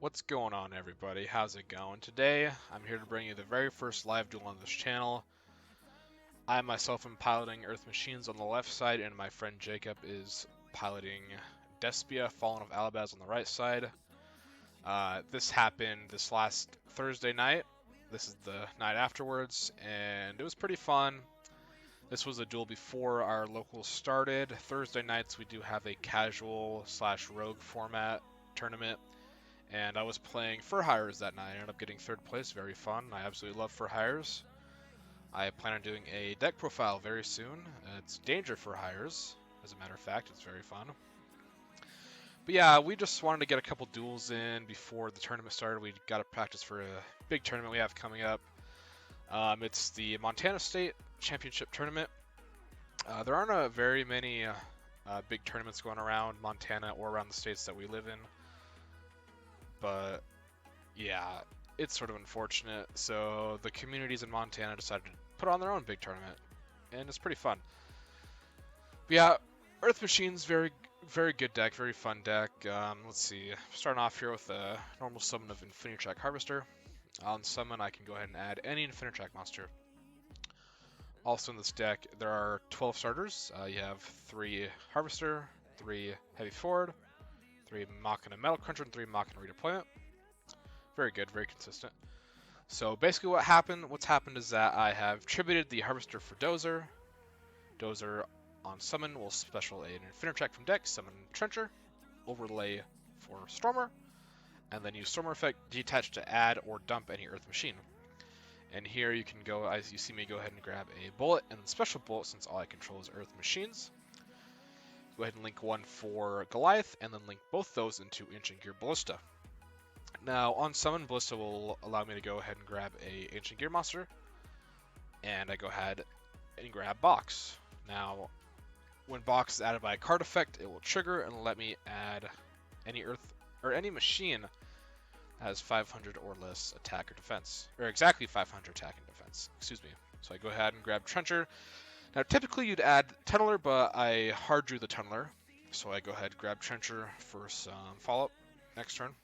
What's going on, everybody? How's it going? Today, I'm here to bring you the very first live duel on this channel. I myself am piloting Earth Machines on the left side, and my friend Jacob is piloting Despia, Fallen of Albaz on the right side. This happened this last Thursday night. This is the night afterwards, and it was pretty fun. This was a duel before our locals started. Thursday nights, we do have a casual/rogue format tournament. And I was playing for hires that night. I ended up getting third place. Very fun. I absolutely love for hires. I plan on doing a deck profile very soon. It's danger for hires. As a matter of fact, it's very fun. But yeah, we just wanted to get a couple duels in before the tournament started. We got to practice for a big tournament we have coming up. It's the Montana State Championship Tournament. There aren't very many big tournaments going around Montana or around the states that we live in. But yeah, it's sort of unfortunate. So the communities in Montana decided to put on their own big tournament, and it's pretty fun. But yeah, Earth Machines, very good deck, very fun deck. Let's see, starting off here with a normal summon of Infinitrack Harvester. On summon, I can go ahead and add any Infinitrack monster. Also in this deck, there are 12 starters. You have 3 Harvester, 3 Heavy Forward, 3 Machina Metal Cruncher, and 3 Machina Redeployment. Very good, very consistent. So basically what's happened is that I have tributed the Harvester for Dozer. Dozer on summon will special an Infinitrack from deck, summon Trencher, overlay for Stormer, and then use Stormer effect detach to add or dump any Earth Machine. And here you can go, as you see me, go ahead and grab a Bullet and Special Bullet since all I control is Earth Machines. Go ahead and link one for Goliath, and then link both those into Ancient Gear Ballista. Now, on summon, Ballista will allow me to go ahead and grab a Ancient Gear monster, and I go ahead and grab Box. Now, when Box is added by a card effect, it will trigger and let me add any Earth or any machine that has 500 or less attack or defense, or exactly 500 attack and defense. Excuse me. So I go ahead and grab Trencher. Now, typically you'd add Tunneler, but I hard drew the Tunneler, so I go ahead and grab Trencher for some follow-up next turn.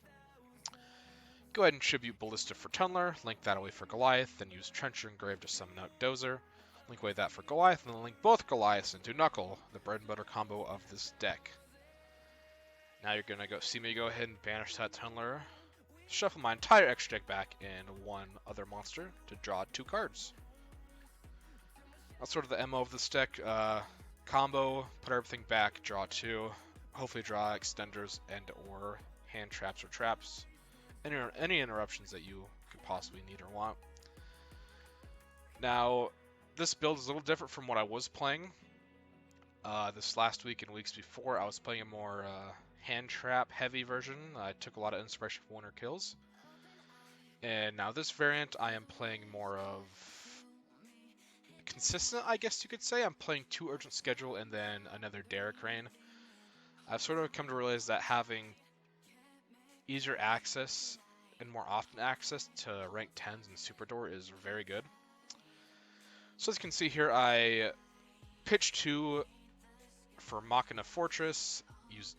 Go ahead and tribute Ballista for Tunneler, link that away for Goliath, then use Trencher Engrave to summon out Dozer, link away that for Goliath, and then link both Goliaths into Knuckle, the bread and butter combo of this deck. Now you're going to see me go ahead and banish that Tunneler, shuffle my entire extra deck back and one other monster to draw 2 cards. That's sort of the MO of this deck. Combo, put everything back, draw 2, hopefully draw extenders and or hand traps or traps. Any interruptions that you could possibly need or want. Now, this build is a little different from what I was playing. This last week and weeks before, I was playing a more hand trap heavy version. I took a lot of inspiration from Winter Kills. And now this variant, I am playing more of consistent, I guess you could say. I'm playing 2 Urgent Schedule and then another Derek Rain. I've sort of come to realize that having easier access and more often access to rank 10s and Super Door is very good. So as you can see here, I pitched 2 for Machina Fortress, used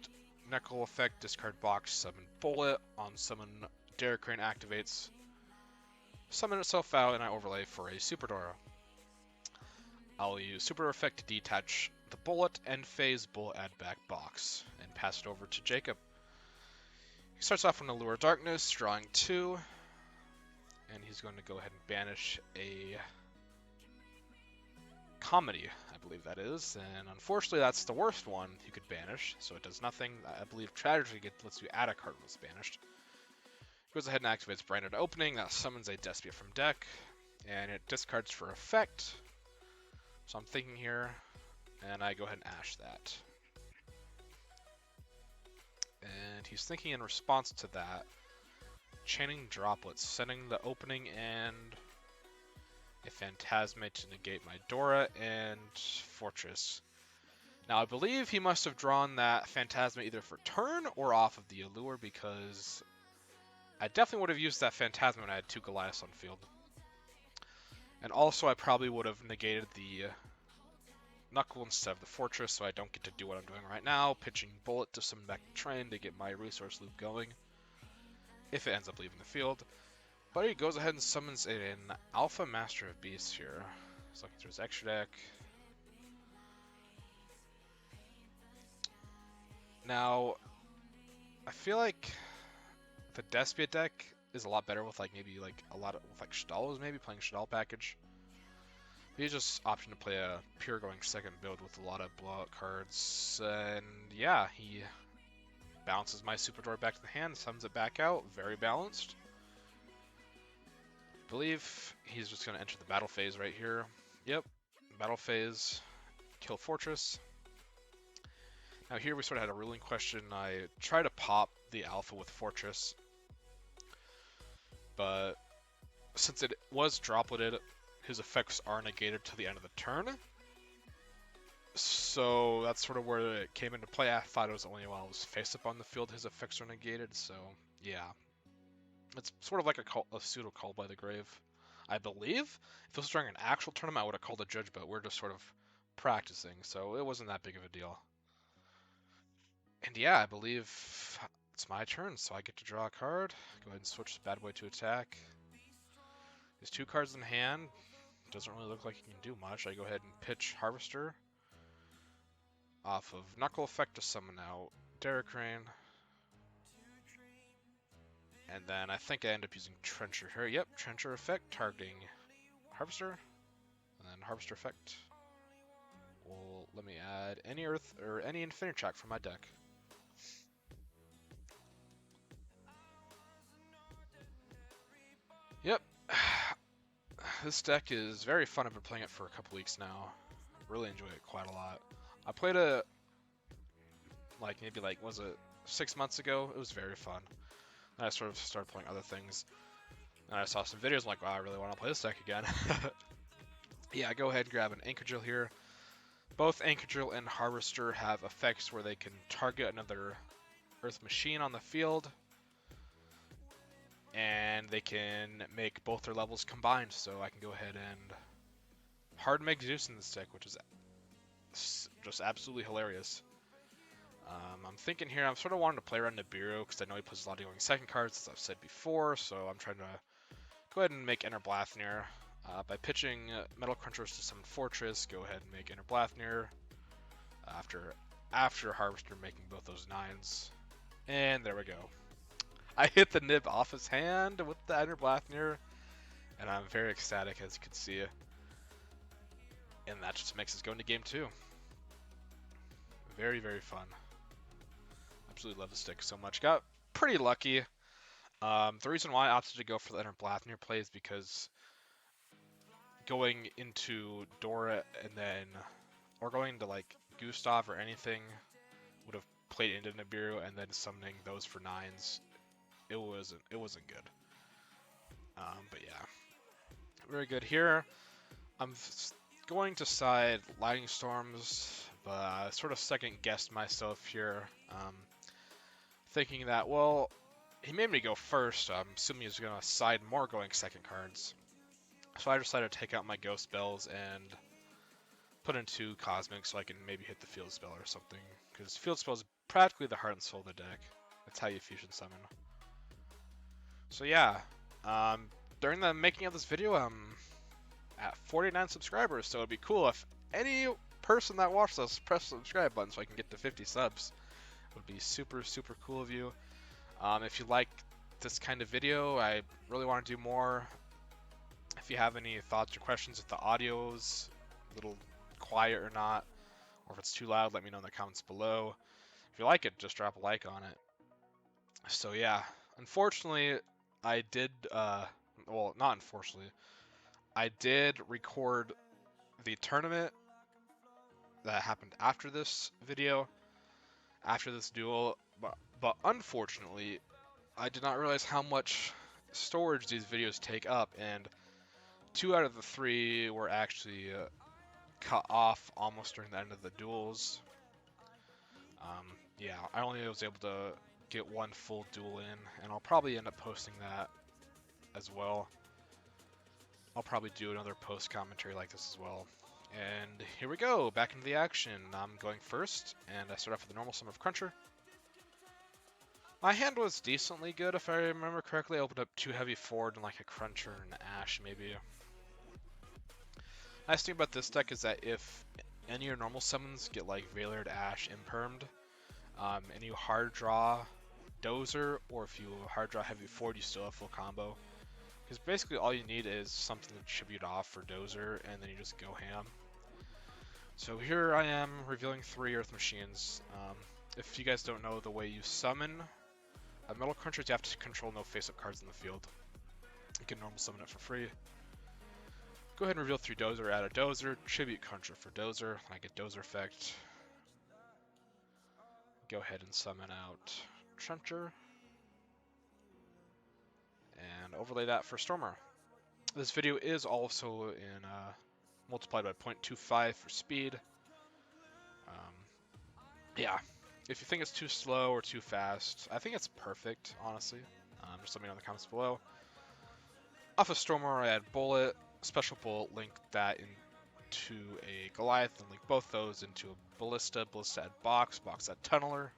Knuckle effect, discard Box, summon Bullet. On summon, Derek Rain activates, summon itself out, and I overlay for a Super Door. I'll use Super effect to detach the Bullet, end phase, Bullet add back Box, and pass it over to Jacob. He starts off with an Allure of Darkness, drawing 2, and he's going to go ahead and banish a Comedy, I believe that is, and unfortunately that's the worst one you could banish, so it does nothing. I believe Tragedy lets you add a card when it's banished. Goes ahead and activates Branded Opening, that summons a Despia from deck, and it discards for effect. So I'm thinking here, and I go ahead and ash that. And he's thinking in response to that, chaining Droplets, sending the opening and a Phantasma to negate my Dora and Fortress. Now I believe he must have drawn that Phantasma either for turn or off of the Allure, because I definitely would have used that Phantasma when I had 2 Goliaths on field. And also I probably would have negated the Knuckle instead of the Fortress, so I don't get to do what I'm doing right now, pitching Bullet to summon back the train to get my resource loop going. if it ends up leaving the field. But he goes ahead and summons an Alpha Master of Beasts here. He's looking through his extra deck. Now, I feel like the Despia deck is a lot better with like maybe like a lot of with like Shadal's maybe playing Shadal package. He's just option to play a pure going second build with a lot of blowout cards, and yeah, he bounces my Super Door back to the hand, summons it back out, very balanced. I believe he's just gonna enter the battle phase right here. Yep, battle phase, kill Fortress. Now here we sort of had a ruling question. I tried to pop the Alpha with Fortress, but since it was dropleted, his effects are negated to the end of the turn. So that's sort of where it came into play. I thought it was only while I was face up on the field his effects are negated, so yeah. It's sort of like a pseudo call by the grave. I believe if this was during an actual tournament, I would have called a judge, but we're just sort of practicing, so it wasn't that big of a deal. And yeah, I believe it's my turn, so I get to draw a card. Go ahead and switch this bad boy to attack. There's 2 cards in hand. Doesn't really look like he can do much. I go ahead and pitch Harvester. Off of Knuckle Effect to summon out Derek Rain. And then I think I end up using Trencher here. Yep, Trencher Effect targeting Harvester. And then Harvester Effect. Well, let me add any Earth or any Infinitrack from my deck. Yep. This deck is very fun. I've been playing it for a couple weeks now. Really enjoy it quite a lot. I played it maybe was it 6 months ago? It was very fun. Then I sort of started playing other things. And I saw some videos, I'm like, wow, I really want to play this deck again. Yeah, go ahead and grab an Anchor Drill here. Both Anchor Drill and Harvester have effects where they can target another Earth Machine on the field. And they can make both their levels combined, so I can go ahead and hard make Zeus in this deck, which is just absolutely hilarious. I'm thinking here, I'm sort of wanting to play around Nibiru because I know he plays a lot of going second cards, as I've said before, so I'm trying to go ahead and make Enter Blathnir. By pitching Metal Crunchers to summon Fortress, go ahead and make Enter Blathnir after Harvester making both those 9s. And there we go. I hit the nib off his hand with the Enter Blathnir, and I'm very ecstatic, as you can see. And that just makes us go into game 2. Very, very fun. Absolutely love this deck so much. Got pretty lucky. The reason why I opted to go for the Enter Blathnir play is because going into Dora and then, or going to like Gustav or anything, would have played into Nibiru and then summoning those for 9s. It wasn't good. But yeah, very good here. I'm going to side Lightning Storms, but I sort of second guessed myself here, thinking that, well, he made me go first. I'm assuming he's going to side more going second cards. So I decided to take out my Ghost Spells and put in 2 Cosmic so I can maybe hit the Field Spell or something. Because Field Spell is practically the heart and soul of the deck. That's how you fusion summon. So yeah, during the making of this video, I'm at 49 subscribers, so it'd be cool if any person that watched this press the subscribe button so I can get to 50 subs. It would be super, super cool of you. If you like this kind of video, I really want to do more. If you have any thoughts or questions, if the audio's a little quiet or not, or if it's too loud, let me know in the comments below. If you like it, just drop a like on it. So yeah, unfortunately, I did, well, not unfortunately, I did record the tournament that happened after this video, after this duel, but unfortunately, I did not realize how much storage these videos take up, and 2 out of the 3 were actually cut off almost during the end of the duels. Yeah, I only was able to get 1 full duel in, and I'll probably end up posting that as well. I'll probably do another post commentary like this as well. And here we go, back into the action. I'm going first, and I start off with the normal summon of Cruncher. My hand was decently good if I remember correctly. I opened up 2 heavy forward and like a cruncher and an ash maybe. Nice thing about this deck is that if any of your normal summons get like Veilared Ash impermed, and you hard draw Dozer, or if you hard draw heavy forward, you still have full combo. Because basically all you need is something to tribute off for Dozer, and then you just go ham. So here I am revealing 3 Earth Machines. If you guys don't know the way you summon a Metal Cruncher, you have to control no face-up cards in the field. You can normal summon it for free. Go ahead and reveal 3 Dozer, add a Dozer, tribute Cruncher for Dozer, I get Dozer effect. Go ahead and summon out Trencher. And overlay that for Stormer. This video is also in multiplied by 0.25 for speed. Yeah, if you think it's too slow or too fast, I think it's perfect, honestly. Just let me know in the comments below. Off of Stormer, I add Bullet, Special Bullet, link that into a Goliath, and link both those into a Ballista. Ballista add Box, Box add Tunneler.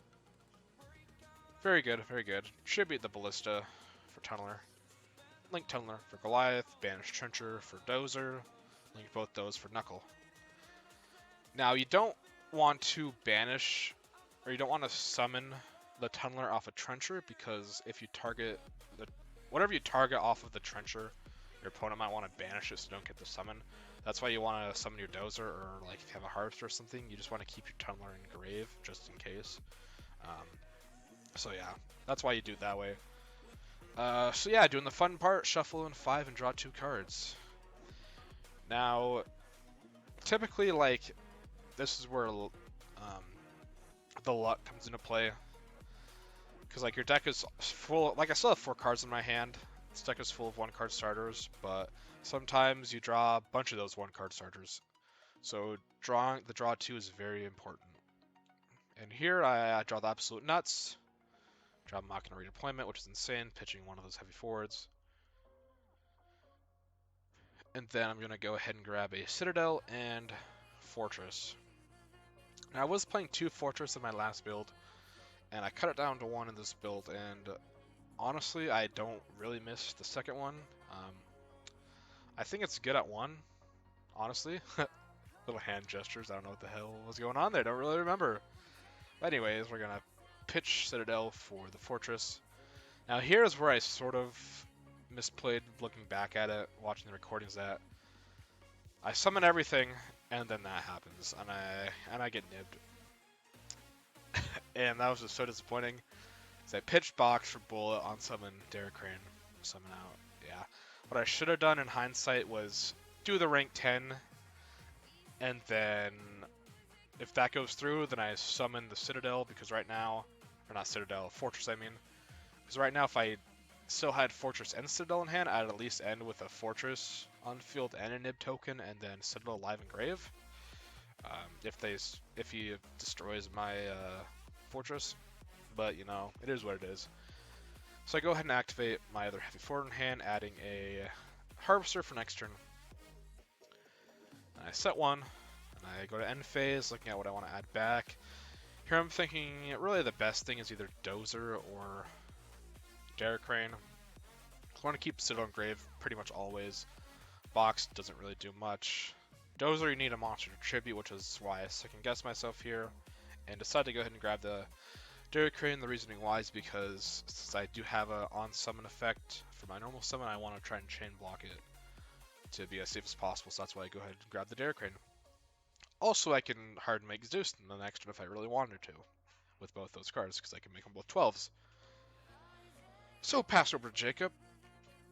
Very good, very good. Tribute the Ballista for Tunneler. Link Tunneler for Goliath, banish Trencher for Dozer, link both those for Knuckle. Now you don't want to banish, or you don't want to summon the Tunneler off a Trencher, because if you target whatever you target off of the Trencher, your opponent might want to banish it so you don't get the summon. That's why you want to summon your Dozer, or like if you have a Harvest or something, you just want to keep your Tunneler in grave just in case. So yeah, that's why you do it that way. So yeah, doing the fun part, shuffle in 5 and draw 2 cards. Now, typically, like, this is where the luck comes into play. Because, like, your deck is full, like, I still have 4 cards in my hand. This deck is full of 1-card starters, but sometimes you draw a bunch of those 1-card starters. So the draw 2 is very important. And here I draw the Absolute Nuts. Draw Machina Redeployment, which is insane, pitching one of those heavy forwards. And then I'm going to go ahead and grab a Citadel and Fortress. Now I was playing 2 Fortress in my last build, and I cut it down to 1 in this build, and honestly I don't really miss the second one. I think it's good at 1, honestly. Little hand gestures, I don't know what the hell was going on there, don't really remember. But anyways, we're going to pitch Citadel for the Fortress. Now here's where I sort of misplayed looking back at it, watching the recordings, that I summon everything and then that happens and I get nibbed. And that was just so disappointing. So I pitched Box for Bullet on summon Derek Crane, summon out. Yeah. What I should have done in hindsight was do the rank 10, and then if that goes through, then I summon the Citadel, because right now, or not Citadel, Fortress I mean. Because right now if I still had Fortress and Citadel in hand, I'd at least end with a Fortress on field and a nib token, and then Citadel live and grave. If he destroys my Fortress, but you know, it is what it is. So I go ahead and activate my other heavy forward in hand, adding a Harvester for next turn. And I set 1, and I go to end phase, looking at what I want to add back. Here I'm thinking really the best thing is either Dozer or Derek Crane. I want to keep Citadel and Grave pretty much always. Box doesn't really do much. Dozer, you need a monster to tribute, which is why I second guessed myself here, and decided to go ahead and grab the Derek Crane. The reasoning why is because since I do have a on summon effect for my normal summon, I want to try and chain block it to be as safe as possible, so that's why I go ahead and grab the Derek Crane. Also, I can hard make Zeus in the next one if I really wanted to, with both those cards, because I can make them both 12s. So pass over to Jacob,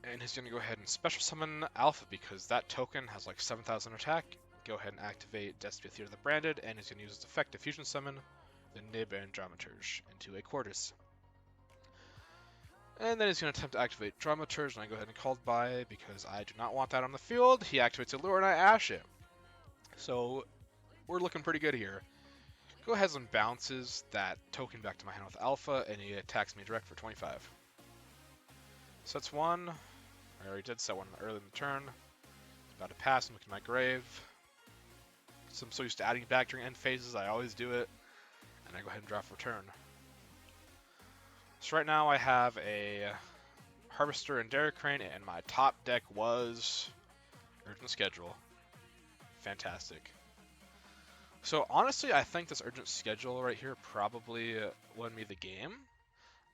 and he's going to go ahead and special summon Alpha, because that token has like 7,000 attack. Go ahead and activate Despia Theater the Branded, and he's going to use its effect to fusion summon the Nib and Dramaturge into a Quartus. And then he's going to attempt to activate Dramaturge, and I go ahead and called by, because I do not want that on the field. He activates Allure, and I ash it. So we're looking pretty good here. Go ahead and bounces that token back to my hand with Alpha, and he attacks me direct for 25. Sets 1. I already did set 1 early in the turn. About to pass and look at my grave. So I'm so used to adding back during end phases, I always do it. And I go ahead and draw for turn. So right now I have a Harvester and Derek Crane, and my top deck was Urgent Schedule. Fantastic. So honestly, I think this Urgent Schedule right here probably won me the game.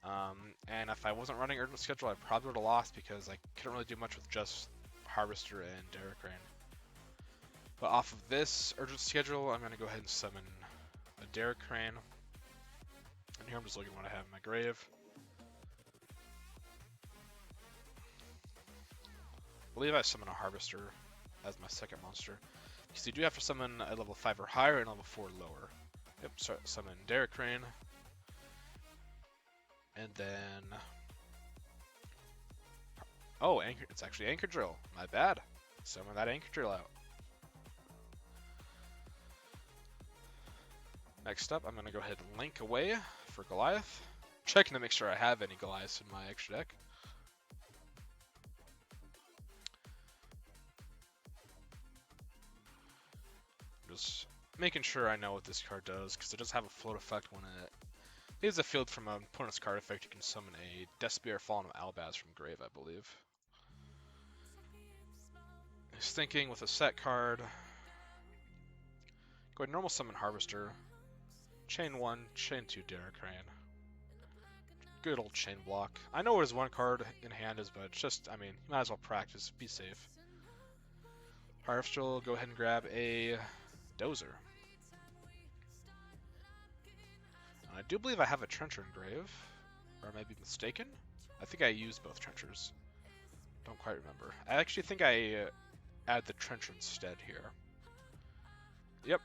And if I wasn't running Urgent Schedule, I probably would have lost because I couldn't really do much with just Harvester and Derek Crane. But off of this Urgent Schedule, I'm going to go ahead and summon a Derek Crane. And here I'm just looking at what I have in my grave. I believe I summon a Harvester as my second monster. Because you do have to summon a level 5 or higher and level 4 lower. Yep, so summon Derek Crane. And then... Oh, Anchor, it's actually Anchor Drill. My bad. Summon that Anchor Drill out. Next up, I'm going to go ahead and link away for Goliath. Checking to make sure I have any Goliaths in my extra deck. Just making sure I know what this card does, because it does have a float effect when it leaves a field from an opponent's card effect. You can summon a Despia or Fallen Albaz from grave, I believe. He's thinking with a set card. Go ahead, normal summon Harvester. Chain 1, Chain 2 Derek Crane. Good old chain block. I know what his one card in hand is, but it's just, I mean, you might as well practice, be safe. Harvester will go ahead and grab a Dozer. And I do believe I have a Trencher in grave, or I may be mistaken. I think I used both Trenchers. Don't quite remember. I actually think I add the Trencher instead here. Yep.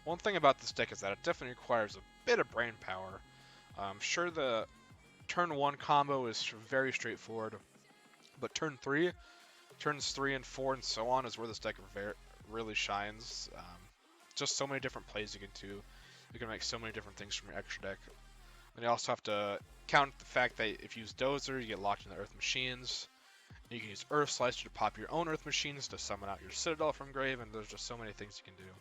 One thing about this deck is that it definitely requires a bit of brain power. I'm sure the turn 1 combo is very straightforward, but turns 3 and 4 and so on is where this deck really shines. Just so many different plays you can do. You can make so many different things from your extra deck. And you also have to count the fact that if you use Dozer, you get locked in the Earth Machines. You can use Earth Slicer to pop your own Earth Machines to summon out your Citadel from grave, and there's just so many things you can do.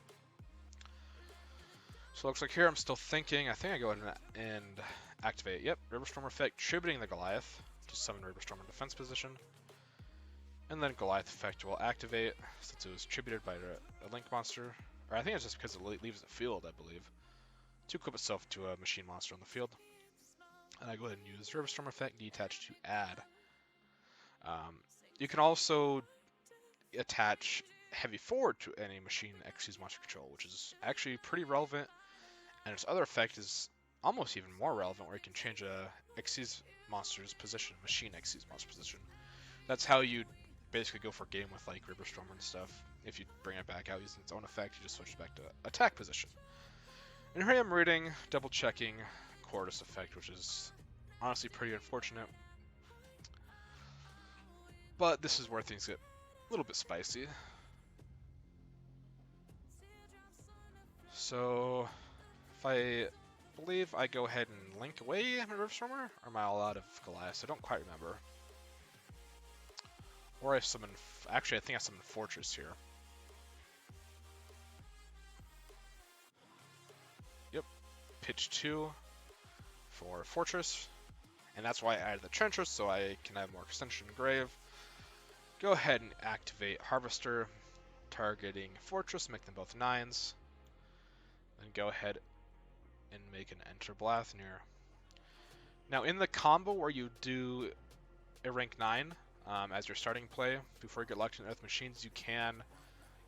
So it looks like here I'm still thinking. I think I go ahead and activate. Yep, Riverstorm effect, tributing the Goliath to summon Riverstorm in defense position. And then Goliath effect will activate since it was tributed by a Link monster. Or I think it's just because it leaves the field, I believe. To equip itself to a machine monster on the field. And I go ahead and use Riverstorm effect detach to add. You can also attach heavy forward to any machine Xyz monster control, which is actually pretty relevant. And its other effect is almost even more relevant, where you can change a Xyz monster's position, machine Xyz monster position. That's how you basically go for game with like Riverstorm and stuff. If you bring it back out using its own effect, you just switch back to attack position. And here I am reading, double checking Cordis effect, which is honestly pretty unfortunate. But this is where things get a little bit spicy. So if I believe I go ahead and link away my Riverstormer, or am I all out of Goliath? I don't quite remember. Or I summon, actually I think I summoned Fortress here. Yep, pitch 2 for Fortress. And that's why I added the Trencher, so I can have more extension in grave. Go ahead and activate Harvester, targeting Fortress, make them both 9s. Then go ahead and make an Enter Blathnir. Now in the combo where you do a rank 9 as your starting play before you get locked in Earth Machines, you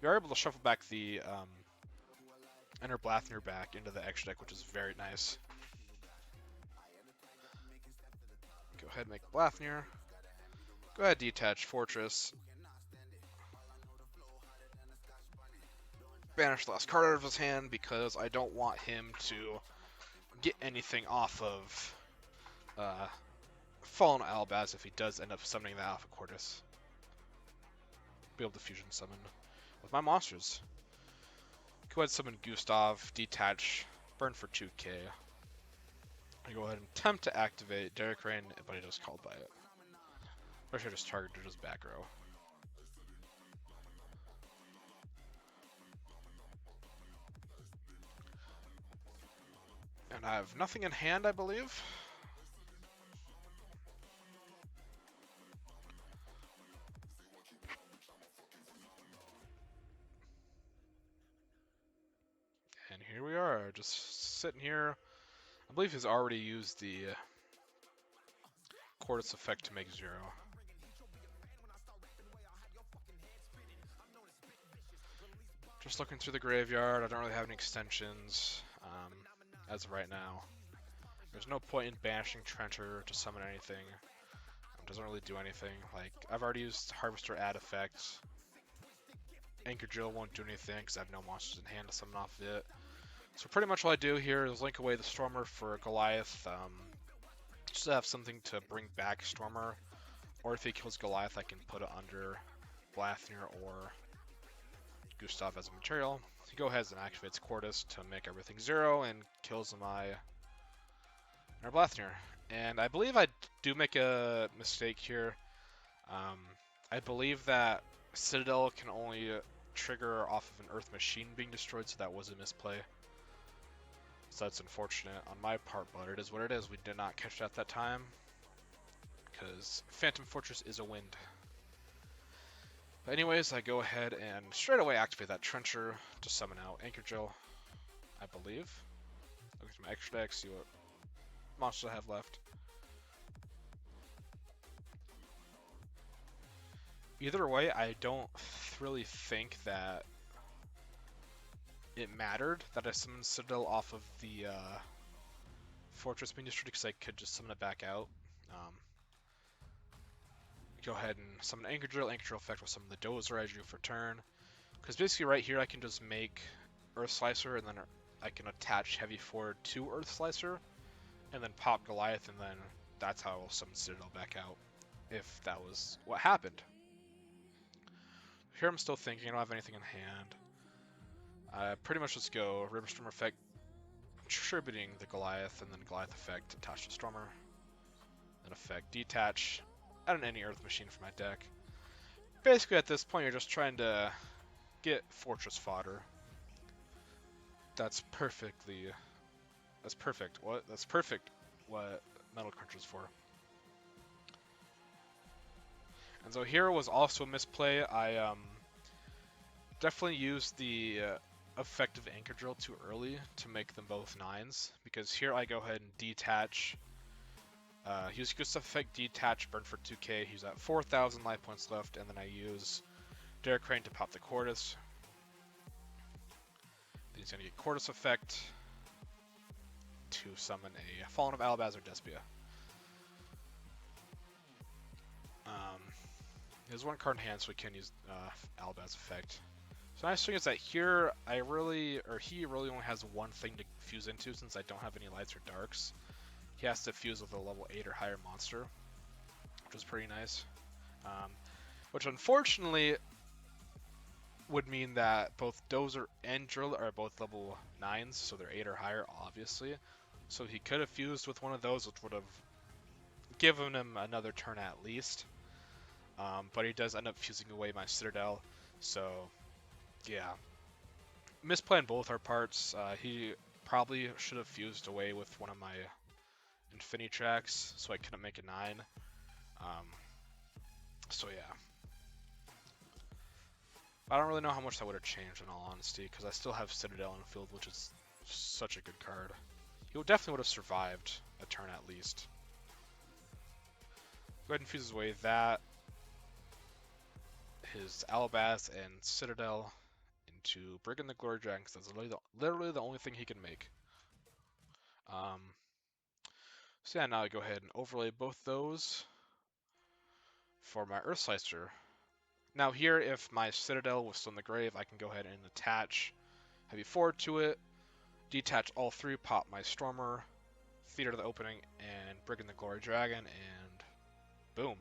are able to shuffle back the Enter Blathnir back into the extra deck, which is very nice. Go ahead and make Blathnir. Go ahead, detach Fortress. Banish the last card out of his hand because I don't want him to get anything off of Fallen Albaz if he does end up summoning that off of Cordis. Be able to fusion summon with my monsters. Go ahead and summon Gustav, detach, burn for 2k. I go ahead and attempt to activate Derek Crane, but he just called by it. Or should I just target his back row? And I have nothing in hand, I believe. And here we are, just sitting here. I believe he's already used the Quartus effect to make 0. Just looking through the graveyard, I don't really have any extensions as of right now. There's no point in banishing Trencher to summon anything. It doesn't really do anything. Like, I've already used Harvester add effects. Anchor Drill won't do anything because I have no monsters in hand to summon off of it. So pretty much all I do here is link away the Stormer for Goliath. Just to have something to bring back Stormer. Or if he kills Goliath, I can put it under Blathnir or Gustav as a material. He go ahead and activates Quartus to make everything 0 and kills my Blathnir. And I believe I do make a mistake here. I believe that Citadel can only trigger off of an Earth Machine being destroyed, so that was a misplay. So that's unfortunate on my part, but it is what it is. We did not catch it at that time, because Phantom Fortress is a wind. But anyways, I go ahead and straight away activate that Trencher to summon out Anchor Drill, I believe. Look at my extra deck, see what monsters I have left. Either way, I don't really think that it mattered that I summoned Citadel off of the Fortress being destroyed, because I could just summon it back out. Go ahead and summon Anchor Drill effect will summon the Dozer I drew for turn. Because basically right here I can just make Earth Slicer, and then I can attach Heavy Forward to Earth Slicer, and then pop Goliath, and then that's how I will summon Citadel back out, if that was what happened. Here I'm still thinking, I don't have anything in hand. I pretty much just go Riverstorm effect, contributing the Goliath, and then Goliath effect, attach to Stormer. Then effect, detach, add an any Earth Machine for my deck. Basically at this point you're just trying to get Fortress fodder. That's perfect what Metal Cruncher's for. And so here was also a misplay. I definitely used the effective Anchor Drill too early to make them both 9s, because here I go ahead and detach. Use Gustav effect, detach, burn for 2k. He's at 4,000 life points left, and then I use Derek Crane to pop the Quartus. Then he's gonna get Quartus effect to summon a Fallen of Albaz or Despia. He has 1 card in hand, so he can use Albaz effect. So nice thing is that here he really only has 1 thing to fuse into, since I don't have any lights or darks. He has to fuse with a level 8 or higher monster, which is pretty nice. Which unfortunately would mean that both Dozer and Drill are both level 9s, so they're 8 or higher, obviously. So he could have fused with one of those, which would have given him another turn at least. But he does end up fusing away my Citadel, so yeah. Misplay on both our parts. He probably should have fused away with one of my Infinity tracks, so I couldn't make a 9. So yeah. I don't really know how much that would have changed, in all honesty, because I still have Citadel in the field, which is such a good card. He definitely would have survived a turn at least. Go ahead and fuse away that, his Albaz and Citadel into Brigand the Glory Dragon, because that's literally the only thing he can make. So yeah, now I go ahead and overlay both those for my Earth Slicer. Now here, if my Citadel was still in the grave, I can go ahead and attach Heavy Forward to it, detach all 3, pop my Stormer, Theater to the Opening, and Brigand the Glory Dragon, and boom.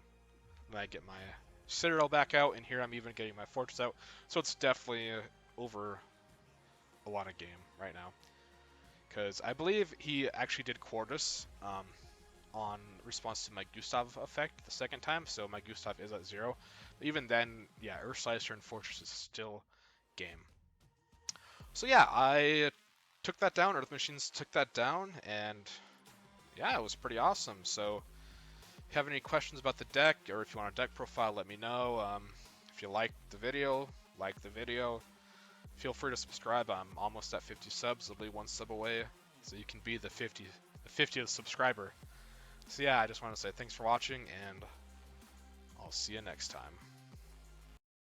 Then I get my Citadel back out, and here I'm even getting my Fortress out. So it's definitely over a lot of game right now. Because I believe he actually did Quartus on response to my Gustav effect the second time, so my Gustav is at 0. But even then, yeah, Earth Slicer and Fortress is still game. So yeah, I took that down. Earth Machines took that down, and yeah, it was pretty awesome. So if you have any questions about the deck, or if you want a deck profile, let me know. If you like the video, feel free to subscribe. I'm almost at 50 subs. I'll be one sub away, so you can be the 50th subscriber. So yeah, I just want to say thanks for watching, and I'll see you next time.